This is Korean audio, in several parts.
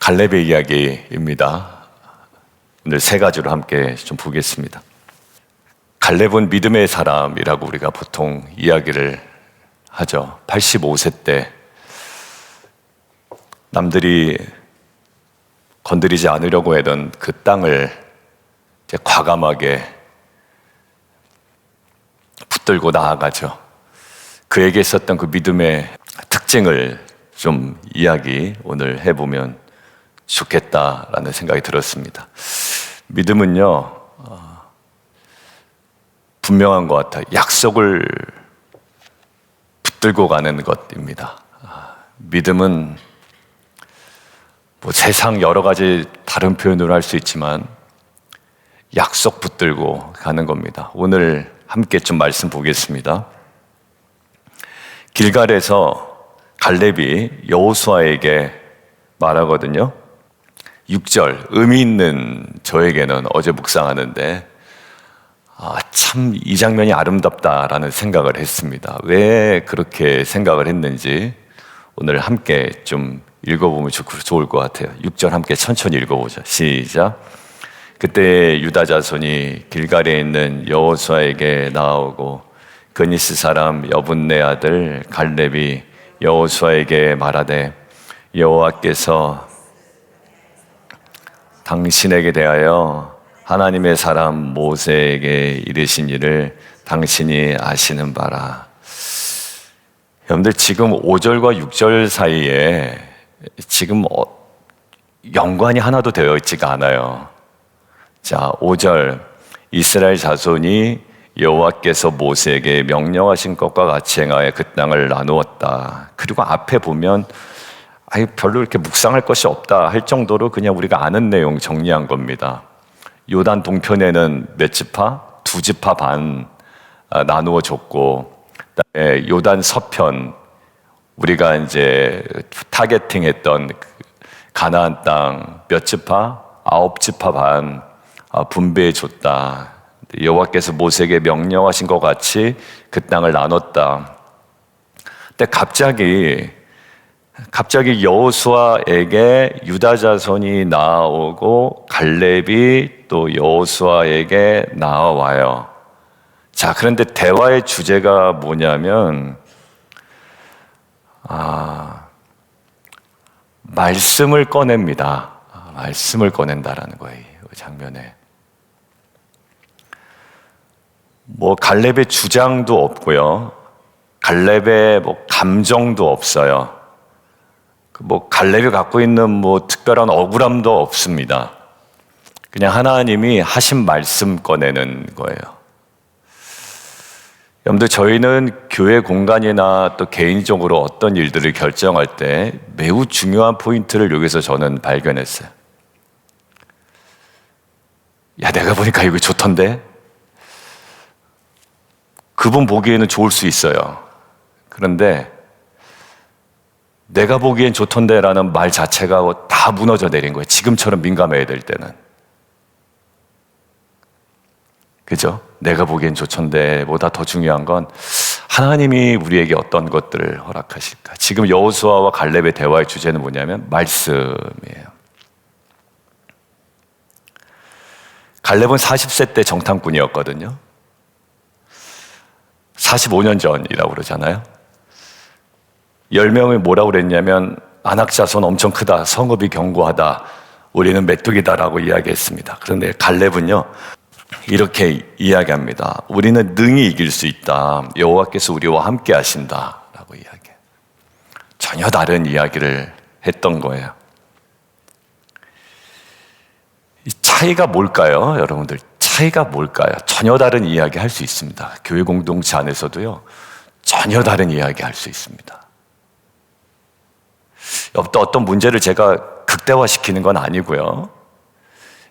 갈렙의 이야기입니다. 오늘 세 가지로 함께 좀 보겠습니다. 갈렙은 믿음의 사람이라고 우리가 보통 이야기를 하죠. 85세 때 남들이 건드리지 않으려고 하던 그 땅을 이제 과감하게 붙들고 나아가죠. 그에게 있었던 그 믿음의 특징을 좀 이야기 오늘 해보면 좋겠다라는 생각이 들었습니다. 믿음은요, 분명한 것 같아요. 약속을 붙들고 가는 것입니다. 믿음은 뭐 세상 여러 가지 다른 표현으로 할 수 있지만 약속 붙들고 가는 겁니다. 오늘 함께 좀 말씀 보겠습니다. 길갈에서 갈렙이 여호수아에게 말하거든요. 6절, 의미 있는 저에게는 어제 묵상하는데 참 이 장면이 아름답다라는 생각을 했습니다. 왜 그렇게 생각을 했는지 오늘 함께 좀 읽어보면 좋을 것 같아요. 6절 함께 천천히 읽어보죠. 시작. 그때 유다 자손이 길갈에 있는 여호수아에게 나아오고 그니스 사람 여분네 아들 갈렙이 여호수아에게 말하되 여호와께서 당신에게 대하여 하나님의 사람 모세에게 이르신 일을 당신이 아시는 바라. 여러분들 지금 5절과 6절 사이에 지금 연관이 하나도 되어 있지가 않아요. 자, 5절 이스라엘 자손이 여호와께서 모세에게 명령하신 것과 같이 행하여 그 땅을 나누었다. 그리고 앞에 보면 별로 이렇게 묵상할 것이 없다 할 정도로 그냥 우리가 아는 내용 정리한 겁니다. 요단 동편에는 몇 지파? 2지파 반 나누어 줬고, 그다음에 요단 서편 우리가 이제 타겟팅했던 가나안 땅 몇 지파? 9지파 반 분배해 줬다. 여호와께서 모세에게 명령하신 것 같이 그 땅을 나눴다. 근데 갑자기 여호수아에게 유다 자손이 나오고 갈렙이 또 여호수아에게 나와요. 자, 그런데 대화의 주제가 뭐냐면 말씀을 꺼냅니다. 말씀을 꺼낸다라는 거예요. 이 장면에. 뭐 갈렙의 주장도 없고요. 갈렙의 뭐 감정도 없어요. 뭐 갈렙이 갖고 있는 뭐 특별한 억울함도 없습니다. 그냥 하나님이 하신 말씀 꺼내는 거예요. 여러분들, 저희는 교회 공간이나 또 개인적으로 어떤 일들을 결정할 때 매우 중요한 포인트를 여기서 저는 발견했어요. 야, 내가 보니까 이거 좋던데? 그분 보기에는 좋을 수 있어요. 그런데 내가 보기엔 좋던데 라는 말 자체가 다 무너져 내린 거예요. 지금처럼 민감해야 될 때는. 그죠? 내가 보기엔 좋던데 보다 더 중요한 건 하나님이 우리에게 어떤 것들을 허락하실까. 지금 여호수아와 갈렙의 대화의 주제는 뭐냐면 말씀이에요. 갈렙은 40세 때 정탐꾼이었거든요. 45년 전이라고 그러잖아요. 10명이 뭐라고 그랬냐면 안악자손 엄청 크다, 성읍이 견고하다, 우리는 메뚜기다라고 이야기했습니다. 그런데 갈렙은요 이렇게 이야기합니다. 우리는 능히 이길 수 있다. 여호와께서 우리와 함께 하신다라고 이야기해요. 전혀 다른 이야기를 했던 거예요. 이 차이가 뭘까요? 여러분들, 차이가 뭘까요? 전혀 다른 이야기 할 수 있습니다. 교회 공동체 안에서도요 전혀 다른 이야기 할 수 있습니다. 어떤 문제를 제가 극대화시키는 건 아니고요.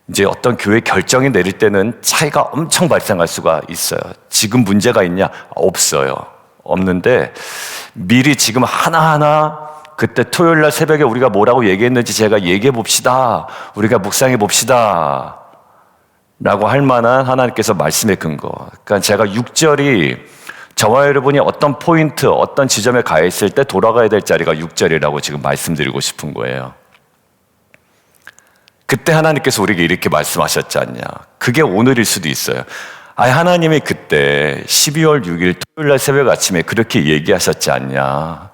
이제 어떤 교회 결정이 내릴 때는 차이가 엄청 발생할 수가 있어요. 지금 문제가 있냐? 없어요. 없는데 미리 지금 하나하나 그때 토요일 날 새벽에 우리가 뭐라고 얘기했는지 제가 얘기해 봅시다. 우리가 묵상해 봅시다. 라고 할 만한 하나님께서 말씀의 근거. 그러니까 제가 6절이 저와 여러분이 어떤 포인트, 어떤 지점에 가 있을 때 돌아가야 될 자리가 6절이라고 지금 말씀드리고 싶은 거예요. 그때 하나님께서 우리에게 이렇게 말씀하셨지 않냐. 그게 오늘일 수도 있어요. 하나님이 그때 12월 6일 토요일 날 새벽 아침에 그렇게 얘기하셨지 않냐.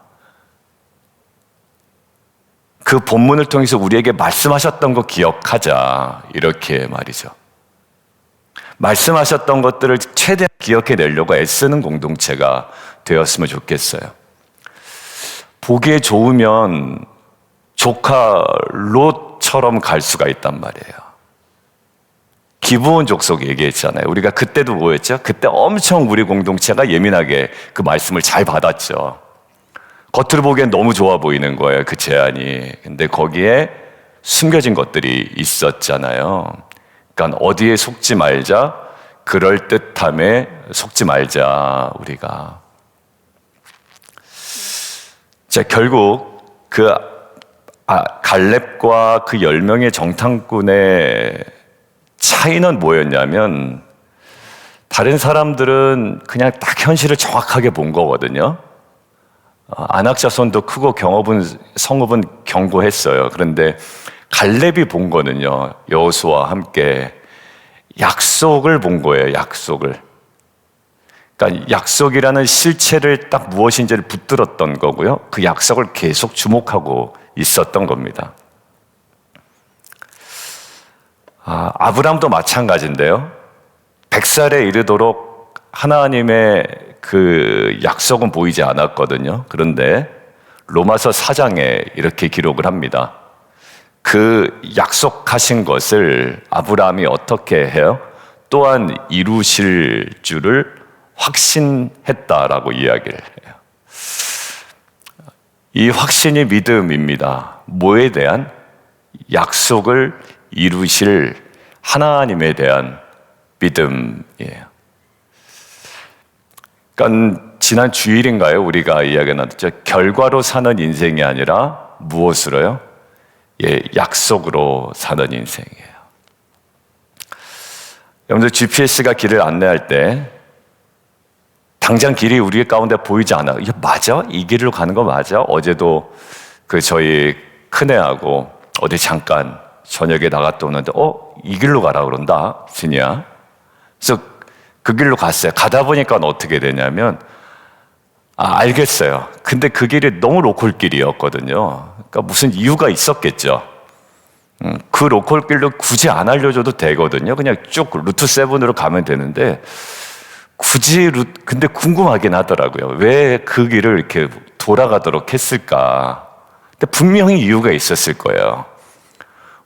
그 본문을 통해서 우리에게 말씀하셨던 거 기억하자. 이렇게 말이죠. 말씀하셨던 것들을 최대한 기억해내려고 애쓰는 공동체가 되었으면 좋겠어요. 보기에 좋으면 조카 롯처럼 갈 수가 있단 말이에요. 기브온 족속 얘기했잖아요. 우리가 그때도 뭐였죠? 그때 엄청 우리 공동체가 예민하게 그 말씀을 잘 받았죠. 겉으로 보기엔 너무 좋아 보이는 거예요, 그 제안이. 근데 거기에 숨겨진 것들이 있었잖아요. 그러니까 어디에 속지 말자, 그럴듯함에 속지 말자, 우리가. 자, 결국 그 갈렙과 그 10명의 정탐꾼의 차이는 뭐였냐면, 다른 사람들은 그냥 딱 현실을 정확하게 본 거거든요. 안악자손도 크고 성읍은 견고했어요. 그런데 갈렙이 본 거는요, 여호수아와 함께 약속을 본 거예요, 약속을. 그러니까 약속이라는 실체를 딱 무엇인지를 붙들었던 거고요. 그 약속을 계속 주목하고 있었던 겁니다. 아브라함도 마찬가지인데요. 100살에 이르도록 하나님의 그 약속은 보이지 않았거든요. 그런데 로마서 4장에 이렇게 기록을 합니다. 그 약속하신 것을 아브라함이 어떻게 해요? 또한 이루실 줄을 확신했다라고 이야기를 해요. 이 확신이 믿음입니다. 뭐에 대한? 약속을 이루실 하나님에 대한 믿음이에요. 그러니까 지난 주일인가요? 우리가 이야기 나눴죠. 결과로 사는 인생이 아니라 무엇으로요? 약속으로 사는 인생이에요. 여러분들 GPS가 길을 안내할 때 당장 길이 우리 가운데 보이지 않아. 이게 맞아? 이 길로 가는 거 맞아? 어제도 저희 큰애하고 어디 잠깐 저녁에 나갔다 오는데 이 길로 가라 그런다, 진이야. 그래서 그 길로 갔어요. 가다 보니까 어떻게 되냐면 알겠어요. 근데 그 길이 너무 로컬 길이었거든요. 그러니까 무슨 이유가 있었겠죠. 그 로컬 길로 굳이 안 알려줘도 되거든요. 그냥 쭉 루트 7으로 가면 되는데 굳이 근데 궁금하긴 하더라고요. 왜 그 길을 이렇게 돌아가도록 했을까? 근데 분명히 이유가 있었을 거예요.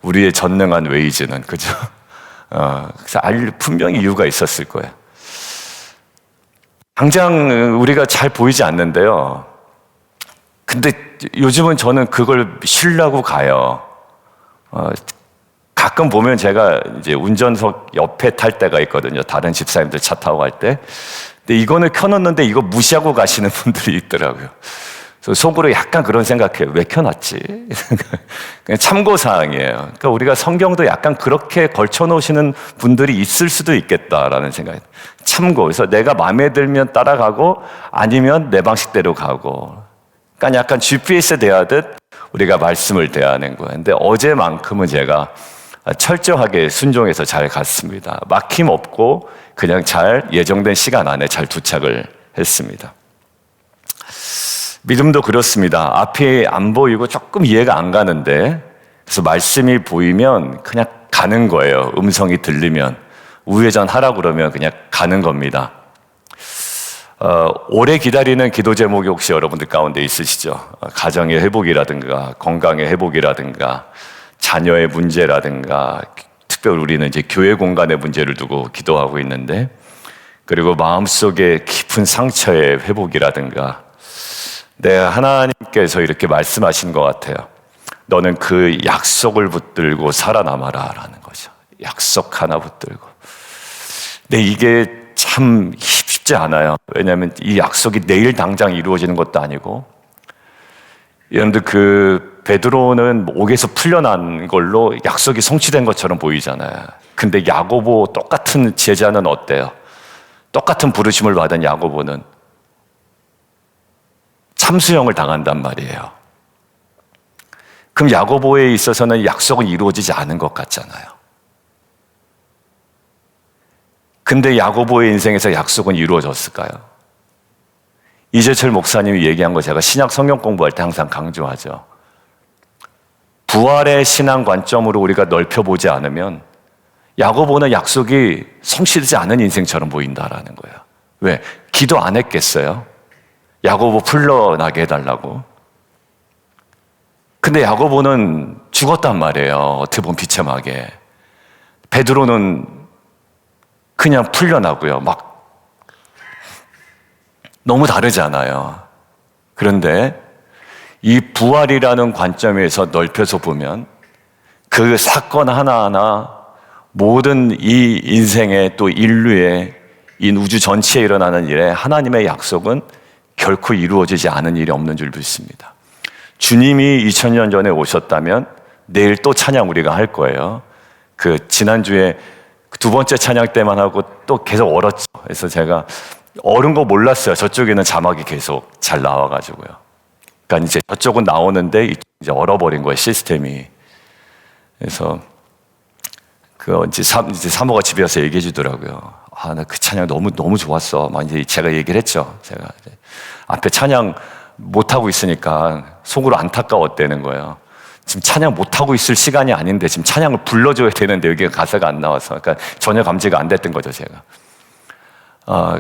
우리의 전능한 웨이즈는, 그죠? 그래서 분명히 이유가 있었을 거예요. 당장 우리가 잘 보이지 않는데요. 근데 요즘은 저는 그걸 신뢰하고 가요. 가끔 보면 제가 이제 운전석 옆에 탈 때가 있거든요. 다른 집사님들 차 타고 갈 때. 근데 이거는 켜놓는데 이거 무시하고 가시는 분들이 있더라고요. 그래서 속으로 약간 그런 생각해요. 왜 켜놨지? 그냥 참고사항이에요. 그러니까 우리가 성경도 약간 그렇게 걸쳐놓으시는 분들이 있을 수도 있겠다라는 생각이. 참고. 그래서 내가 마음에 들면 따라가고 아니면 내 방식대로 가고. 그러니까 약간 GPS에 대하듯 우리가 말씀을 대하는 거예요. 근데 어제만큼은 제가 철저하게 순종해서 잘 갔습니다. 막힘 없고 그냥 잘 예정된 시간 안에 잘 도착을 했습니다. 믿음도 그렇습니다. 앞이 안 보이고 조금 이해가 안 가는데, 그래서 말씀이 보이면 그냥 가는 거예요. 음성이 들리면. 우회전하라고 그러면 그냥 가는 겁니다. 오래 기다리는 기도 제목이 혹시 여러분들 가운데 있으시죠? 가정의 회복이라든가 건강의 회복이라든가 자녀의 문제라든가, 특별히 우리는 이제 교회 공간의 문제를 두고 기도하고 있는데, 그리고 마음속에 깊은 상처의 회복이라든가, 하나님께서 이렇게 말씀하신 것 같아요. 너는 그 약속을 붙들고 살아남아라 라는 거죠. 약속 하나 붙들고. 근데 이게 참 쉽지 않아요. 왜냐하면 이 약속이 내일 당장 이루어지는 것도 아니고, 여러분들 베드로는 옥에서 풀려난 걸로 약속이 성취된 것처럼 보이잖아요. 근데 야고보 똑같은 제자는 어때요? 똑같은 부르심을 받은 야고보는 참수형을 당한단 말이에요. 그럼 야고보에 있어서는 약속은 이루어지지 않은 것 같잖아요. 근데 야고보의 인생에서 약속은 이루어졌을까요? 이재철 목사님이 얘기한 거 제가 신약 성경 공부할 때 항상 강조하죠. 부활의 신앙 관점으로 우리가 넓혀보지 않으면 야고보는 약속이 성취되지 않은 인생처럼 보인다라는 거예요. 왜? 기도 안 했겠어요? 야고보 풀려나게 해달라고. 근데 야고보는 죽었단 말이에요. 어떻게 보면 비참하게. 베드로는 그냥 풀려나고요. 막 너무 다르잖아요. 그런데 이 부활이라는 관점에서 넓혀서 보면 그 사건 하나하나 모든 이 인생의 또 인류의 이 우주 전체에 일어나는 일에 하나님의 약속은 결코 이루어지지 않은 일이 없는 줄 믿습니다. 주님이 2000년 전에 오셨다면 내일 또 찬양 우리가 할 거예요. 그 지난주에 두 번째 찬양 때만 하고 또 계속 얼었죠. 그래서 제가 얼은 거 몰랐어요. 저쪽에는 자막이 계속 잘 나와가지고요. 그러니까 이제 저쪽은 나오는데 이제 얼어버린 거예요, 시스템이. 그래서 이제 사모가 집에 와서 얘기해 주더라고요. 나 그 찬양 너무 좋았어. 막 이제 제가 얘기를 했죠. 제가 앞에 찬양 못 하고 있으니까 속으로 안타까웠다는 거예요. 지금 찬양 못 하고 있을 시간이 아닌데 지금 찬양을 불러줘야 되는데 여기 가사가 안 나와서, 그러니까 전혀 감지가 안 됐던 거죠, 제가.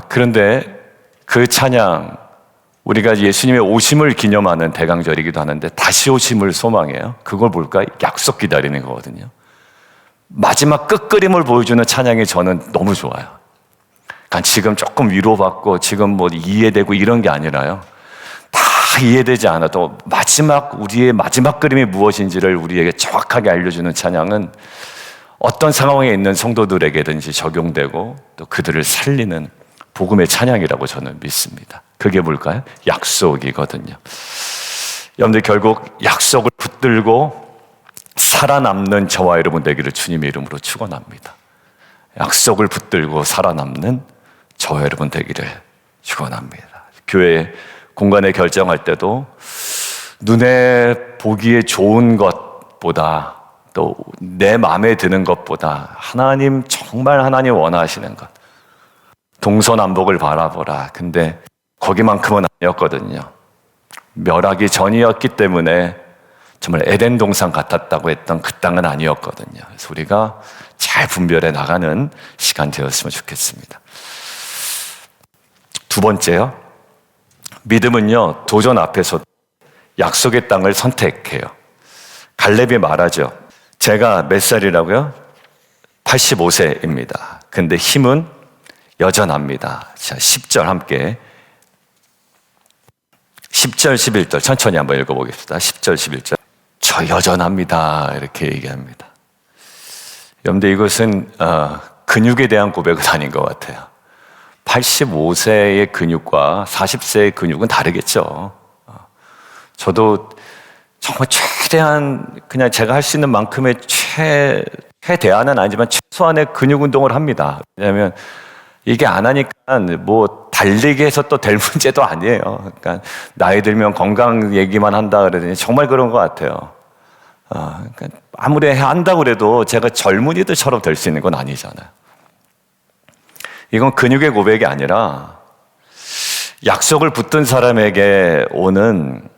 그런데 그 찬양, 우리가 예수님의 오심을 기념하는 대강절이기도 하는데 다시 오심을 소망해요. 그걸 뭘까? 약속 기다리는 거거든요. 마지막 끝그림을 보여주는 찬양이 저는 너무 좋아요. 그러니까 지금 조금 위로받고 지금 뭐 이해되고 이런 게 아니라요. 다 이해되지 않아도 우리의 마지막 그림이 무엇인지를 우리에게 정확하게 알려주는 찬양은 어떤 상황에 있는 성도들에게든지 적용되고 또 그들을 살리는 복음의 찬양이라고 저는 믿습니다. 그게 뭘까요? 약속이거든요. 여러분들 결국 약속을 붙들고 살아남는 저와 여러분 되기를 주님의 이름으로 축원합니다. 약속을 붙들고 살아남는 저와 여러분 되기를 축원합니다. 교회 공간에 결정할 때도 눈에 보기에 좋은 것보다 또 내 마음에 드는 것보다 정말 하나님 원하시는 것, 동서남북을 바라보라. 근데 거기만큼은 아니었거든요. 멸하기 전이었기 때문에 정말 에덴 동산 같았다고 했던 그 땅은 아니었거든요. 그래서 우리가 잘 분별해 나가는 시간 되었으면 좋겠습니다. 두 번째요. 믿음은요, 도전 앞에서 약속의 땅을 선택해요. 갈렙이 말하죠. 제가 몇 살이라고요? 85세입니다. 근데 힘은 여전합니다. 자, 10절 함께. 10절, 11절 천천히 한번 읽어보겠습니다. 10절, 11절. 저 여전합니다. 이렇게 얘기합니다. 여러분들 이것은 근육에 대한 고백은 아닌 것 같아요. 85세의 근육과 40세의 근육은 다르겠죠. 저도 정말 최대한 그냥 제가 할 수 있는 만큼의 최대한은 아니지만 최소한의 근육 운동을 합니다. 왜냐하면 이게 안 하니까 뭐 달리기 해서 또 될 문제도 아니에요. 그러니까 나이 들면 건강 얘기만 한다 그러더니 정말 그런 것 같아요. 그러니까 아무리 한다고 그래도 제가 젊은이들처럼 될 수 있는 건 아니잖아요. 이건 근육의 고백이 아니라 약속을 붙든 사람에게 오는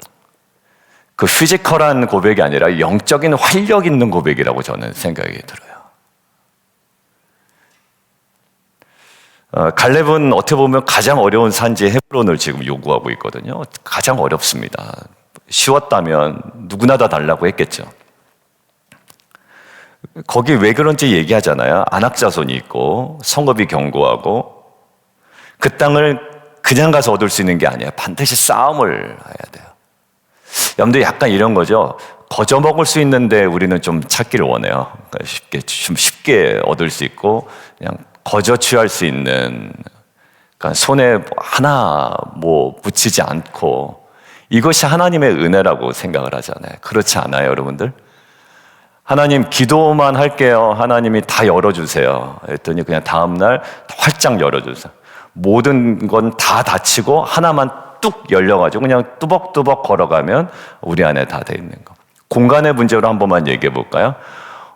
그 피지컬한 고백이 아니라 영적인 활력 있는 고백이라고 저는 생각이 들어요. 갈렙은 어떻게 보면 가장 어려운 산지 헤브론을 지금 요구하고 있거든요. 가장 어렵습니다. 쉬웠다면 누구나 다 달라고 했겠죠. 거기 왜 그런지 얘기하잖아요. 안악자손이 있고 성읍이 견고하고 그 땅을 그냥 가서 얻을 수 있는 게 아니에요. 반드시 싸움을 해야 돼요. 여러분들 약간 이런 거죠. 거저 먹을 수 있는데 우리는 좀 찾기를 원해요. 그러니까 쉽게 얻을 수 있고 그냥 거저 취할 수 있는, 그러니까 손에 하나 붙이지 않고 이것이 하나님의 은혜라고 생각을 하잖아요. 그렇지 않아요, 여러분들? 하나님 기도만 할게요. 하나님이 다 열어주세요. 그랬더니 그냥 다음날 활짝 열어주세요. 모든 건 다 닫히고 하나만 뚝 열려가지고 그냥 뚜벅뚜벅 걸어가면 우리 안에 다 돼 있는 거. 공간의 문제로 한 번만 얘기해 볼까요?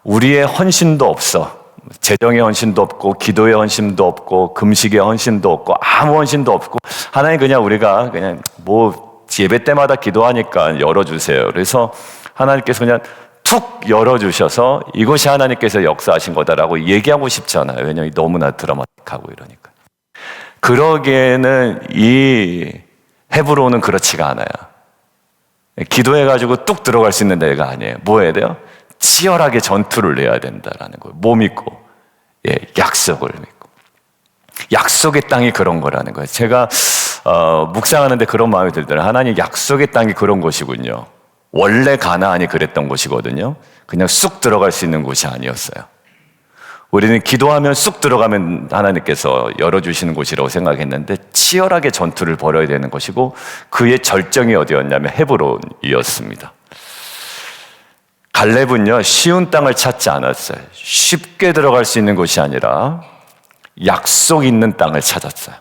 우리의 헌신도 없어. 재정의 헌신도 없고, 기도의 헌신도 없고, 금식의 헌신도 없고, 아무 헌신도 없고, 하나님 그냥 우리가 그냥 뭐 예배 때마다 기도하니까 열어주세요. 그래서 하나님께서 그냥 툭 열어주셔서 이것이 하나님께서 역사하신 거다라고 얘기하고 싶잖아요. 왜냐하면 너무나 드라마틱하고 이러니까. 그러기에는 이 헤브론은 그렇지가 않아요. 기도해가지고 뚝 들어갈 수 있는 데가 아니에요. 뭐 해야 돼요? 치열하게 전투를 해야 된다라는 거예요. 뭐 믿고? 예, 약속을 믿고. 약속의 땅이 그런 거라는 거예요. 제가 묵상하는데 그런 마음이 들더라고요. 하나님 약속의 땅이 그런 곳이군요. 원래 가나안이 그랬던 곳이거든요. 그냥 쑥 들어갈 수 있는 곳이 아니었어요. 우리는 기도하면 쑥 들어가면 하나님께서 열어주시는 곳이라고 생각했는데 치열하게 전투를 벌여야 되는 것이고 그의 절정이 어디였냐면 헤브론이었습니다. 갈렙은요, 쉬운 땅을 찾지 않았어요. 쉽게 들어갈 수 있는 곳이 아니라 약속 있는 땅을 찾았어요.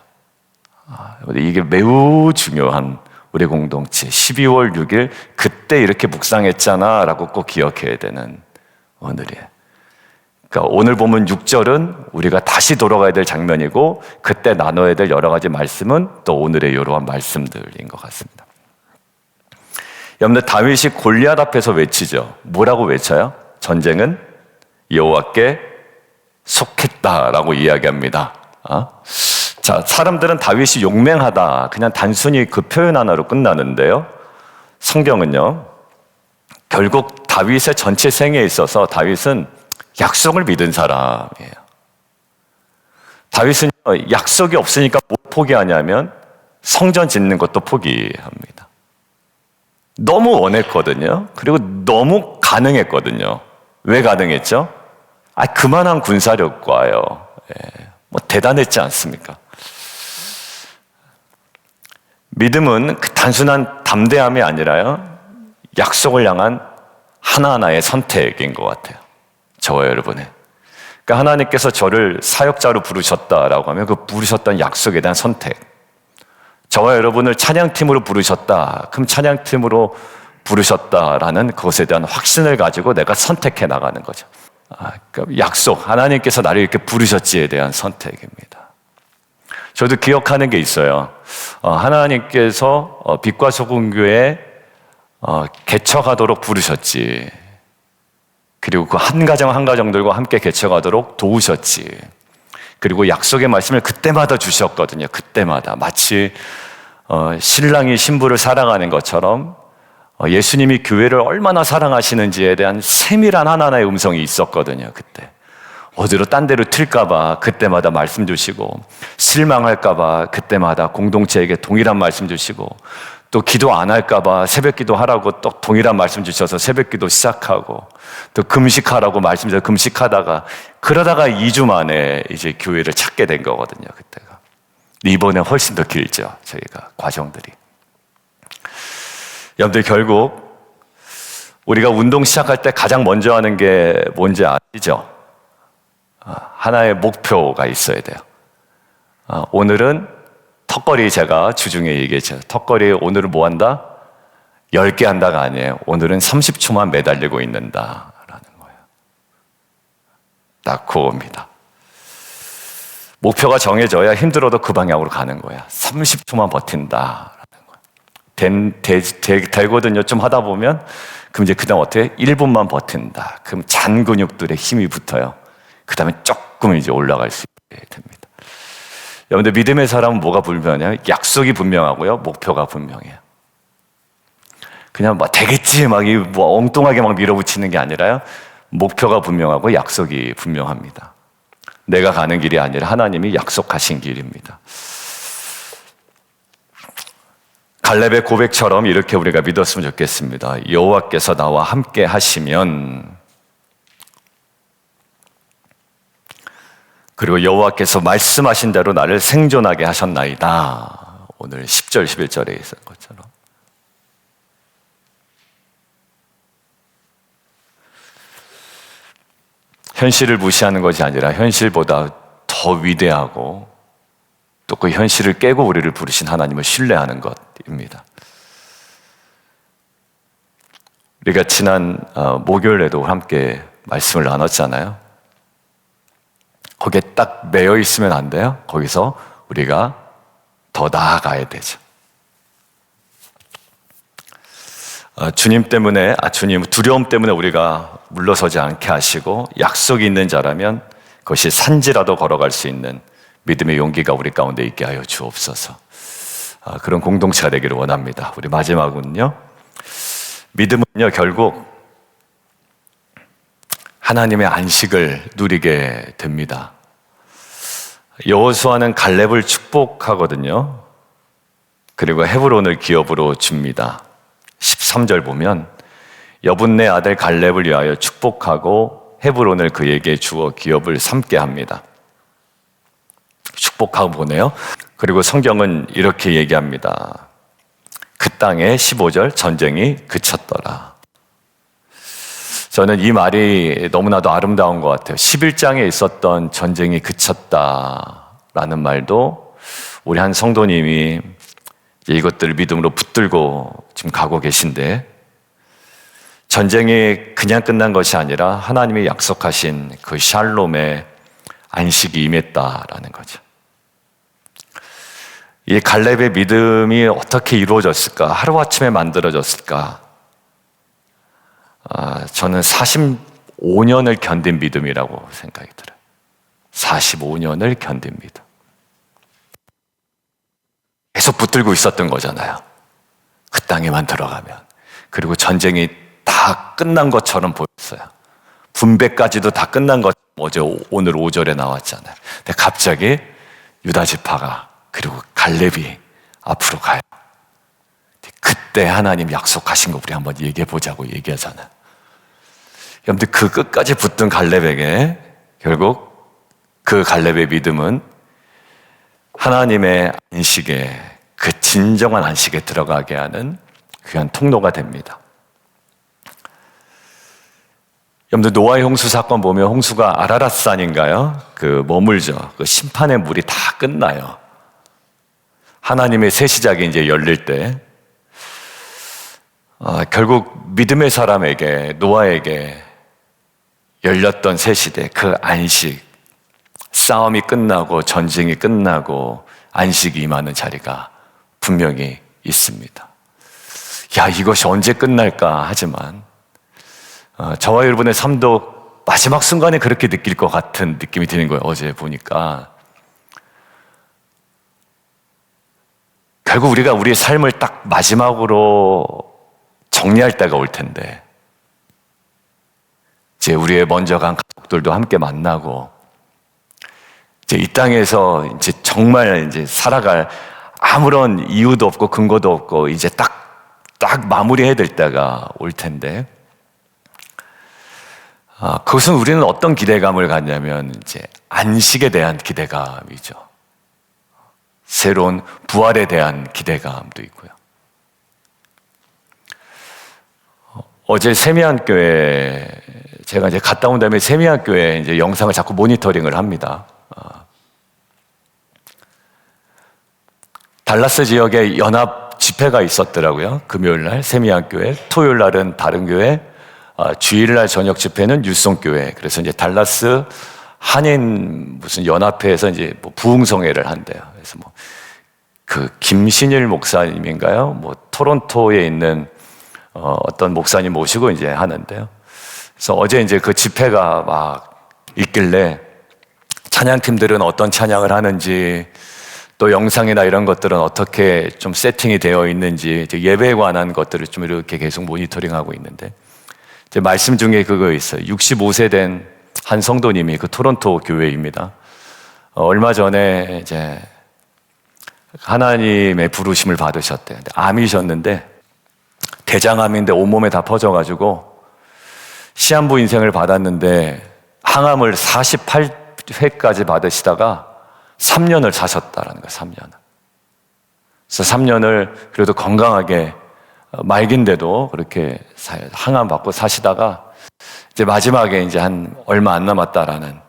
이게 매우 중요한 우리 공동체 12월 6일 그때 이렇게 묵상했잖아 라고 꼭 기억해야 되는 오늘이에요. 그러니까 오늘 보면 6절은 우리가 다시 돌아가야 될 장면이고 그때 나눠야 될 여러 가지 말씀은 또 오늘의 이러한 말씀들인 것 같습니다. 여러분들 다윗이 골리앗 앞에서 외치죠. 뭐라고 외쳐요? 전쟁은 여호와께 속했다라고 이야기합니다. 자, 사람들은 다윗이 용맹하다 그냥 단순히 그 표현 하나로 끝나는데요. 성경은요 결국 다윗의 전체 생애에 있어서 다윗은 약속을 믿은 사람이에요. 다윗은 약속이 없으니까 뭐 포기하냐면 성전 짓는 것도 포기합니다. 너무 원했거든요. 그리고 너무 가능했거든요. 왜 가능했죠? 그만한 군사력과요. 뭐 대단했지 않습니까? 믿음은 그 단순한 담대함이 아니라요. 약속을 향한 하나하나의 선택인 것 같아요. 저와 여러분의. 그러니까 하나님께서 저를 사역자로 부르셨다라고 하면 그 부르셨던 약속에 대한 선택. 저와 여러분을 찬양팀으로 부르셨다. 그럼 찬양팀으로 부르셨다라는 그것에 대한 확신을 가지고 내가 선택해 나가는 거죠. 그러니까 약속, 하나님께서 나를 이렇게 부르셨지에 대한 선택입니다. 저도 기억하는 게 있어요. 하나님께서 빛과 소금 교회 개척하도록 부르셨지. 그리고 그 한 가정 한 가정들과 함께 개척하도록 도우셨지. 그리고 약속의 말씀을 그때마다 주셨거든요. 그때마다 마치 신랑이 신부를 사랑하는 것처럼 예수님이 교회를 얼마나 사랑하시는지에 대한 세밀한 하나하나의 음성이 있었거든요. 그때 어디로 딴 데로 튈까봐 그때마다 말씀 주시고 실망할까봐 그때마다 공동체에게 동일한 말씀 주시고 또 기도 안 할까봐 새벽 기도 하라고 또 동일한 말씀 주셔서 새벽 기도 시작하고 또 금식하라고 말씀 주셔서 금식하다가 그러다가 2주 만에 이제 교회를 찾게 된 거거든요. 그때가. 이번에 훨씬 더 길죠. 저희가 과정들이. 여러분들 결국 우리가 운동 시작할 때 가장 먼저 하는 게 뭔지 아시죠? 하나의 목표가 있어야 돼요. 오늘은 턱걸이 제가 주중에 얘기했죠. 턱걸이 오늘은 뭐 한다? 10개 한다가 아니에요. 오늘은 30초만 매달리고 있는다라는 거예요. 딱 그겁니다. 목표가 정해져야 힘들어도 그 방향으로 가는 거야. 30초만 버틴다라는 거예요. 되거든요. 좀 하다 보면 그럼 이제 그다음 어떻게? 1분만 버틴다. 그럼 잔 근육들의 힘이 붙어요. 그다음에 조금 이제 올라갈 수 있게 됩니다. 여러분들 믿음의 사람은 뭐가 분명해요? 약속이 분명하고요, 목표가 분명해요. 그냥 뭐 되겠지 막 뭐 엉뚱하게 막 밀어붙이는 게 아니라요, 목표가 분명하고 약속이 분명합니다. 내가 가는 길이 아니라 하나님이 약속하신 길입니다. 갈렙의 고백처럼 이렇게 우리가 믿었으면 좋겠습니다. 여호와께서 나와 함께 하시면, 그리고 여호와께서 말씀하신 대로 나를 생존하게 하셨나이다. 오늘 10절 11절에 있었 것처럼 현실을 무시하는 것이 아니라 현실보다 더 위대하고 또 그 현실을 깨고 우리를 부르신 하나님을 신뢰하는 것입니다. 우리가 지난 목요일에도 함께 말씀을 나눴잖아요. 거기에 딱 매여 있으면 안 돼요. 거기서 우리가 더 나아가야 되죠. 주님 때문에, 주님 두려움 때문에 우리가 물러서지 않게 하시고 약속이 있는 자라면 그것이 산지라도 걸어갈 수 있는 믿음의 용기가 우리 가운데 있게 하여 주옵소서. 그런 공동체가 되기를 원합니다. 우리 마지막은요, 믿음은요 결국 하나님의 안식을 누리게 됩니다. 여호수아는 갈렙을 축복하거든요. 그리고 헤브론을 기업으로 줍니다. 13절 보면 여분네 아들 갈렙을 위하여 축복하고 헤브론을 그에게 주어 기업을 삼게 합니다. 축복하고 보내요. 그리고 성경은 이렇게 얘기합니다. 그 땅에 15절 전쟁이 그쳤더라. 저는 이 말이 너무나도 아름다운 것 같아요. 11장에 있었던 전쟁이 그쳤다라는 말도 우리 한 성도님이 이것들을 믿음으로 붙들고 지금 가고 계신데, 전쟁이 그냥 끝난 것이 아니라 하나님이 약속하신 그 샬롬의 안식이 임했다라는 거죠. 이 갈렙의 믿음이 어떻게 이루어졌을까? 하루아침에 만들어졌을까? 저는 45년을 견딘 믿음이라고 생각이 들어요. 45년을 견딘 믿음. 계속 붙들고 있었던 거잖아요. 그 땅에만 들어가면. 그리고 전쟁이 다 끝난 것처럼 보였어요. 분배까지도 다 끝난 것, 오늘 5절에 나왔잖아요. 근데 갑자기 유다 지파가, 그리고 갈렙이 앞으로 가요. 그때 하나님 약속하신 거 우리 한번 얘기해 보자고 얘기하잖아요. 여러분들 그 끝까지 붙든 갈렙에게 결국 그 갈렙의 믿음은 하나님의 안식에, 그 진정한 안식에 들어가게 하는 귀한 통로가 됩니다. 여러분들 노아의 홍수 사건 보면 홍수가 아라랏산인가요? 그 머물죠. 그 심판의 물이 다 끝나요. 하나님의 새 시작이 이제 열릴 때, 결국 믿음의 사람에게, 노아에게 열렸던 새 시대, 그 안식, 싸움이 끝나고 전쟁이 끝나고 안식이 임하는 자리가 분명히 있습니다. 야, 이것이 언제 끝날까 하지만 저와 여러분의 삶도 마지막 순간에 그렇게 느낄 것 같은 느낌이 드는 거예요. 어제 보니까 결국 우리가 우리의 삶을 딱 마지막으로 정리할 때가 올 텐데, 이제 우리의 먼저 간 가족들도 함께 만나고, 이제 이 땅에서 이제 정말 이제 살아갈 아무런 이유도 없고 근거도 없고 이제 딱 마무리해야 될 때가 올 텐데, 그것은 우리는 어떤 기대감을 갖냐면 이제 안식에 대한 기대감이죠. 새로운 부활에 대한 기대감도 있고요. 어제 세미안교회, 제가 이제 갔다 온 다음에 세미안교회 이제 영상을 자꾸 모니터링을 합니다. 달라스 지역에 연합 집회가 있었더라고요. 금요일 날 세미안교회, 토요일 날은 다른 교회, 주일 날 저녁 집회는 율성교회. 그래서 이제 달라스 한인 무슨 연합회에서 이제 뭐 부흥성회를 한대요. 그래서 뭐 그 김신일 목사님인가요? 뭐 토론토에 있는 어떤 목사님 모시고 이제 하는데요. 그래서 어제 이제 그 집회가 막 있길래 찬양팀들은 어떤 찬양을 하는지, 또 영상이나 이런 것들은 어떻게 좀 세팅이 되어 있는지, 예배에 관한 것들을 좀 이렇게 계속 모니터링하고 있는데, 이제 말씀 중에 그거 있어요. 65세 된 한 성도님이, 그 토론토 교회입니다. 얼마 전에 이제 하나님의 부르심을 받으셨대요. 암이셨는데, 대장암인데 온몸에 다 퍼져가지고 시한부 인생을 받았는데 항암을 48회까지 받으시다가 3년을 사셨다라는 거예요. 3년을. 그래서 3년을 그래도 건강하게 말긴데도 그렇게 항암 받고 사시다가 이제 마지막에 이제 한 얼마 안 남았다라는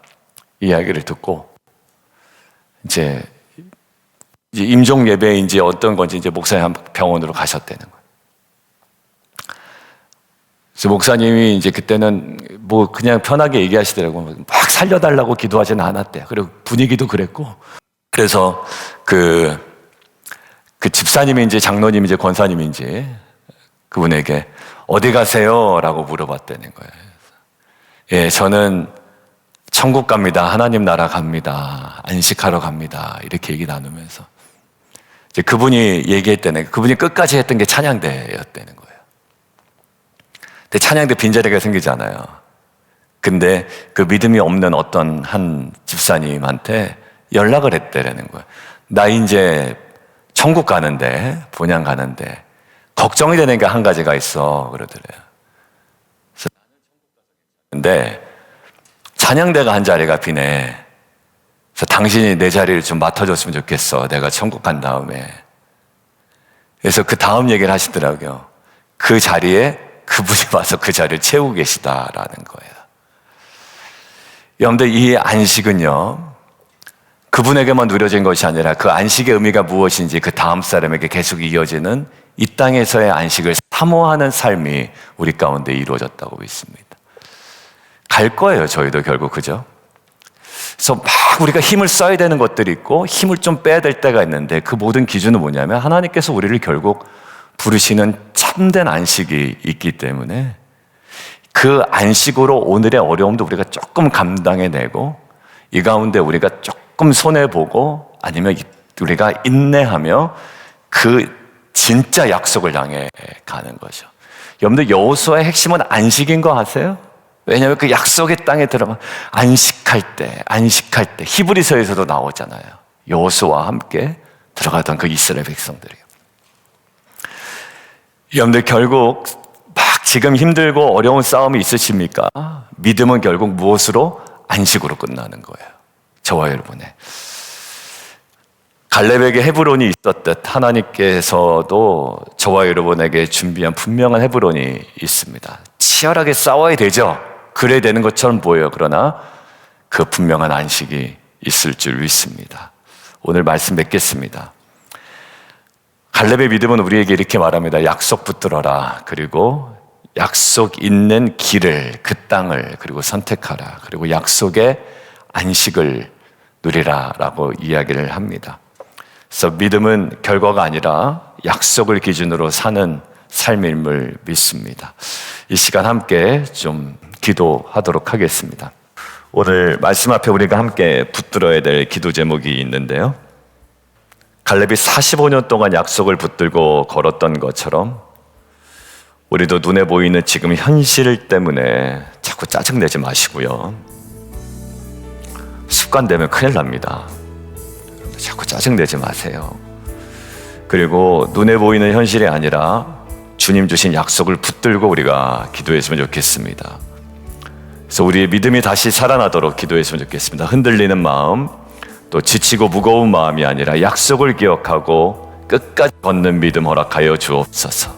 이야기를 듣고 이제 임종 예배인지 어떤 건지 이제 목사님 병원으로 가셨다는 거예요. 그래서 목사님이 이제 그때는 뭐 그냥 편하게 얘기하시더라고요. 막 살려달라고 기도하지는 않았대요. 그리고 분위기도 그랬고. 그래서 그 집사님인지 장로님인지 권사님인지 그분에게 어디 가세요? 라고 물어봤다는 거예요. 예, 저는 천국 갑니다. 하나님 나라 갑니다. 안식하러 갑니다. 이렇게 얘기 나누면서 이제 그분이 얘기했다는, 그분이 끝까지 했던 게 찬양대였다는 거예요. 근데 찬양대 빈자리가 생기잖아요. 근데 그 믿음이 없는 어떤 한 집사님한테 연락을 했다라는 거예요. 나 이제 천국 가는데, 본향 가는데 걱정이 되는 게 한 가지가 있어 그러더래요. 근데 찬양대가 한 자리가 비네. 그래서 당신이 내 자리를 좀 맡아줬으면 좋겠어. 내가 천국 간 다음에. 그래서 그 다음 얘기를 하시더라고요. 그 자리에 그분이 와서 그 자리를 채우고 계시다라는 거예요. 여러분들, 이 안식은요, 그분에게만 누려진 것이 아니라 그 안식의 의미가 무엇인지 그 다음 사람에게 계속 이어지는 이 땅에서의 안식을 사모하는 삶이 우리 가운데 이루어졌다고 믿습니다. 갈 거예요, 저희도 결국, 그죠? 그래서 막 우리가 힘을 써야 되는 것들이 있고 힘을 좀 빼야 될 때가 있는데 그 모든 기준은 뭐냐면 하나님께서 우리를 결국 부르시는 참된 안식이 있기 때문에 그 안식으로 오늘의 어려움도 우리가 조금 감당해내고 이 가운데 우리가 조금 손해보고 아니면 우리가 인내하며 그 진짜 약속을 향해 가는 거죠. 여러분들, 여호수아의 핵심은 안식인 거 아세요? 왜냐하면 그 약속의 땅에 들어가면 안식할 때 히브리서에서도 나오잖아요. 여호수아와 함께 들어가던 그 이스라엘 백성들이요. 여러분들, 결국 막 지금 힘들고 어려운 싸움이 있으십니까? 믿음은 결국 무엇으로? 안식으로 끝나는 거예요. 저와 여러분의. 갈렙에게 헤브론이 있었듯 하나님께서도 저와 여러분에게 준비한 분명한 헤브론이 있습니다. 치열하게 싸워야 되죠. 그래야 되는 것처럼 보여요. 그러나 그 분명한 안식이 있을 줄 믿습니다. 오늘 말씀 맺겠습니다. 갈렙의 믿음은 우리에게 이렇게 말합니다. 약속 붙들어라. 그리고 약속 있는 길을, 그 땅을 그리고 선택하라. 그리고 약속의 안식을 누리라 라고 이야기를 합니다. 그래서 믿음은 결과가 아니라 약속을 기준으로 사는 삶임을 믿습니다. 이 시간 함께 좀 기도하도록 하겠습니다. 오늘 말씀 앞에 우리가 함께 붙들어야 될 기도 제목이 있는데요. 갈렙이 45년 동안 약속을 붙들고 걸었던 것처럼 우리도 눈에 보이는 지금 현실 때문에 자꾸 짜증내지 마시고요. 습관되면 큰일 납니다. 자꾸 짜증내지 마세요. 그리고 눈에 보이는 현실이 아니라 주님 주신 약속을 붙들고 우리가 기도했으면 좋겠습니다. 그래서 우리의 믿음이 다시 살아나도록 기도했으면 좋겠습니다. 흔들리는 마음, 또 지치고 무거운 마음이 아니라 약속을 기억하고 끝까지 걷는 믿음 허락하여 주옵소서.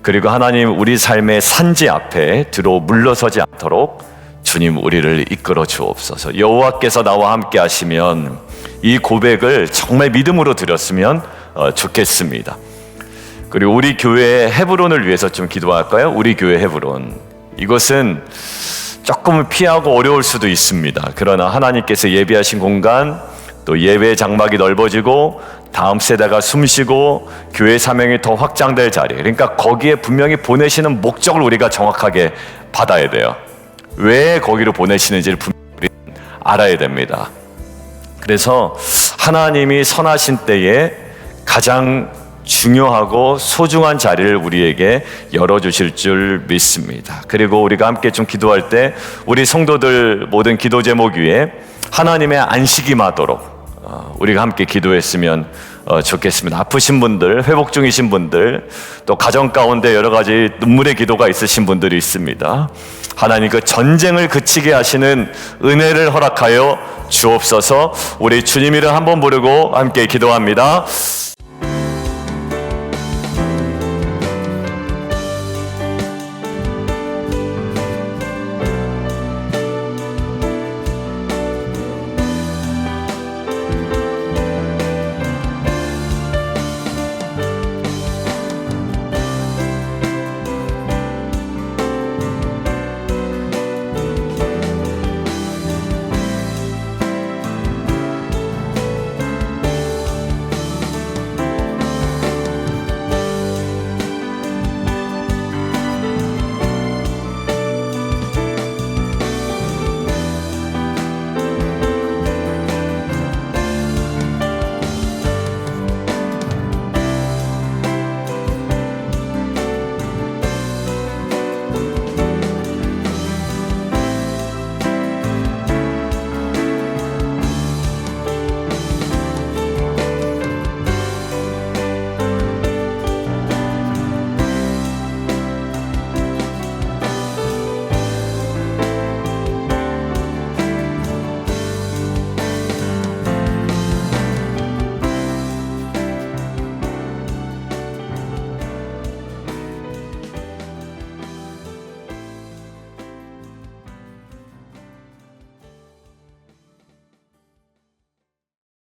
그리고 하나님, 우리 삶의 산지 앞에 들어 물러서지 않도록 주님 우리를 이끌어 주옵소서. 여호와께서 나와 함께 하시면 이 고백을 정말 믿음으로 드렸으면 좋겠습니다. 그리고 우리 교회의 헤브론을 위해서 좀 기도할까요? 우리 교회 헤브론, 이것은 조금 피하고 어려울 수도 있습니다. 그러나 하나님께서 예비하신 공간, 또 예배의 장막이 넓어지고 다음 세대가 숨쉬고 교회 사명이 더 확장될 자리, 그러니까 거기에 분명히 보내시는 목적을 우리가 정확하게 받아야 돼요. 왜 거기로 보내시는지를 분명히 알아야 됩니다. 그래서 하나님이 선하신 때에 가장 중요하고 소중한 자리를 우리에게 열어주실 줄 믿습니다. 그리고 우리가 함께 좀 기도할 때 우리 성도들 모든 기도 제목 위에 하나님의 안식이 임하도록 우리가 함께 기도했으면 좋겠습니다. 아프신 분들, 회복 중이신 분들, 또 가정 가운데 여러 가지 눈물의 기도가 있으신 분들이 있습니다. 하나님, 그 전쟁을 그치게 하시는 은혜를 허락하여 주옵소서. 우리 주님 이름 한번 부르고 함께 기도합니다.